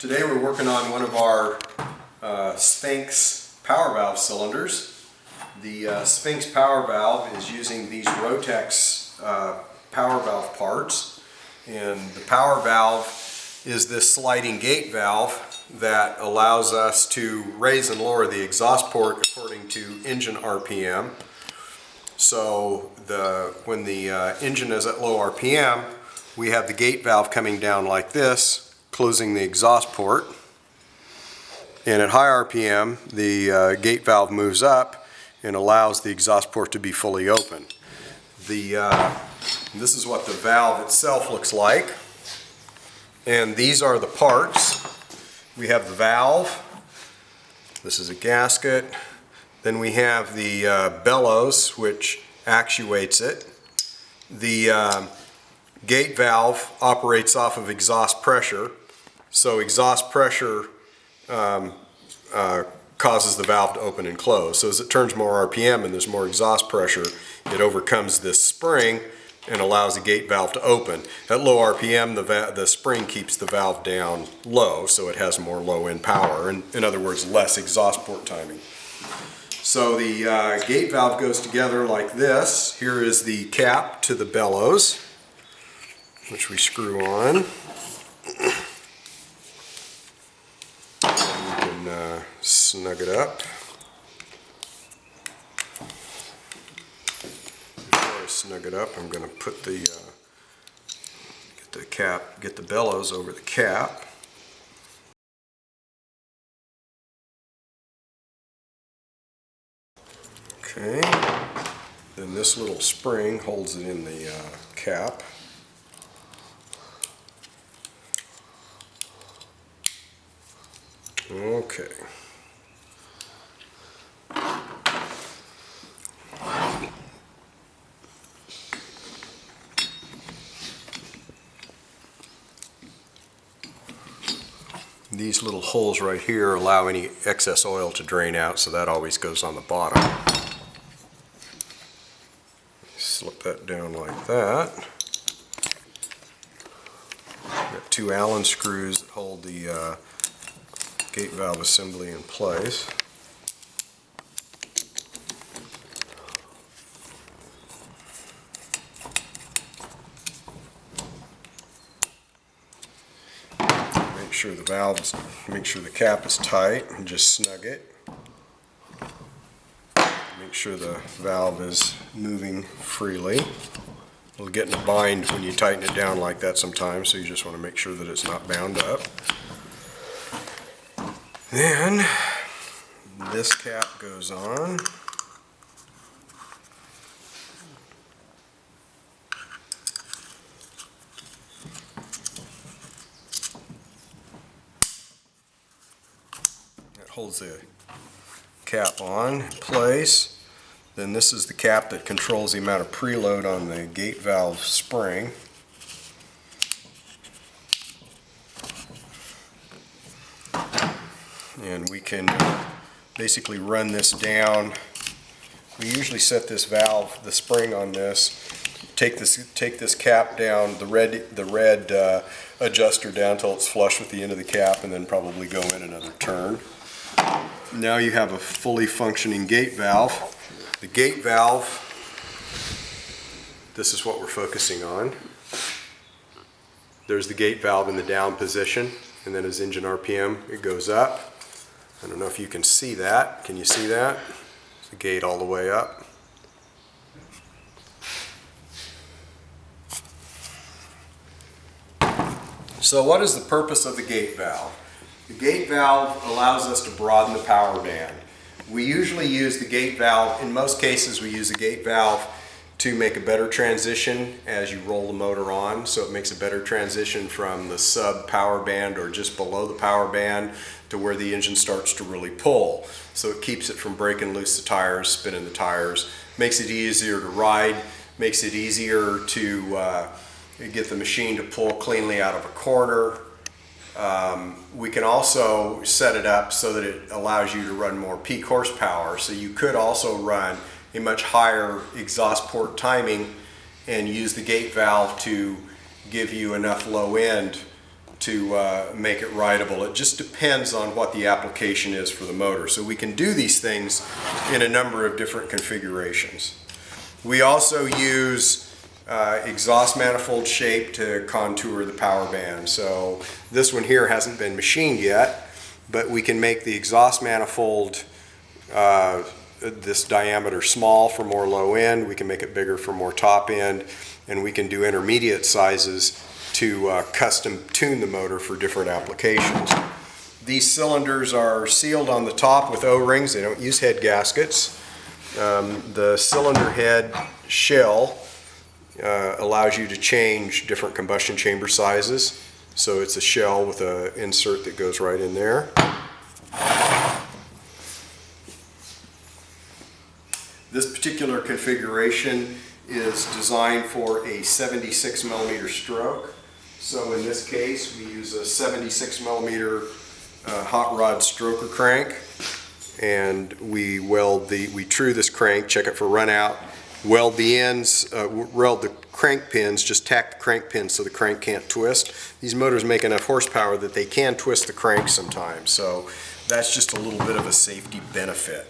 Today we're working on one of our Sphinx power valve cylinders. The Sphinx power valve is using these Rotex power valve parts, and the power valve is this sliding gate valve that allows us to raise and lower the exhaust port according to engine RPM. So when the engine is at low RPM, we have the gate valve coming down like this, closing the exhaust port, and at high RPM the gate valve moves up and allows the exhaust port to be fully open. This is what the valve itself looks like, and these are the parts. We have the valve, this is a gasket, then we have the bellows which actuates it. The gate valve operates off of exhaust pressure. So exhaust pressure causes the valve to open and close. So as it turns more RPM and there's more exhaust pressure, it overcomes this spring and allows the gate valve to open. At low RPM, the spring keeps the valve down low, so it has more low end power. In other words, less exhaust port timing. So the gate valve goes together like this. Here is the cap to the bellows, which we screw on. Snug it up. Before I snug it up, I'm going to put get the bellows over the cap. Okay. Then this little spring holds it in the cap. Okay. These little holes right here allow any excess oil to drain out, so that always goes on the bottom. Slip that down like that. Got two Allen screws that hold the gate valve assembly in place. Make sure the cap is tight and just snug it. Make sure the valve is moving freely. It'll get in a bind when you tighten it down like that sometimes, so you just want to make sure that it's not bound up. Then this cap goes on. That holds the cap on in place. Then this is the cap that controls the amount of preload on the gate valve spring. And we can basically run this down. We usually set this valve, the spring on this, take this cap down, the red adjuster down till it's flush with the end of the cap, and then probably go in another turn. Now you have a fully functioning gate valve. The gate valve, this is what we're focusing on. There's the gate valve in the down position, and then as engine RPM, it goes up. I don't know if you can see that. Can you see that? It's the gate all the way up. So what is the purpose of the gate valve? The gate valve allows us to broaden the power band. We usually use the gate valve, in most cases we use the gate valve to make a better transition as you roll the motor on, so it makes a better transition from the sub power band or just below the power band to where the engine starts to really pull. So it keeps it from breaking loose the tires, spinning the tires, makes it easier to ride, makes it easier to get the machine to pull cleanly out of a corner. We can also set it up so that it allows you to run more peak horsepower, so you could also run a much higher exhaust port timing and use the gate valve to give you enough low end to make it rideable. It just depends on what the application is for the motor. So we can do these things in a number of different configurations. We also use exhaust manifold shape to contour the power band. So this one here hasn't been machined yet, but we can make the exhaust manifold this diameter small for more low end. We can make it bigger for more top end, and we can do intermediate sizes to custom tune the motor for different applications. These cylinders are sealed on the top with O-rings. They don't use head gaskets. The cylinder head shell allows you to change different combustion chamber sizes. So it's a shell with an insert that goes right in there. This particular configuration is designed for a 76 millimeter stroke. So in this case, we use a 76 millimeter hot rod stroker crank, and we true this crank, check it for run out, weld the ends, weld the crank pins, just tack the crank pins so the crank can't twist. These motors make enough horsepower that they can twist the crank sometimes, so that's just a little bit of a safety benefit.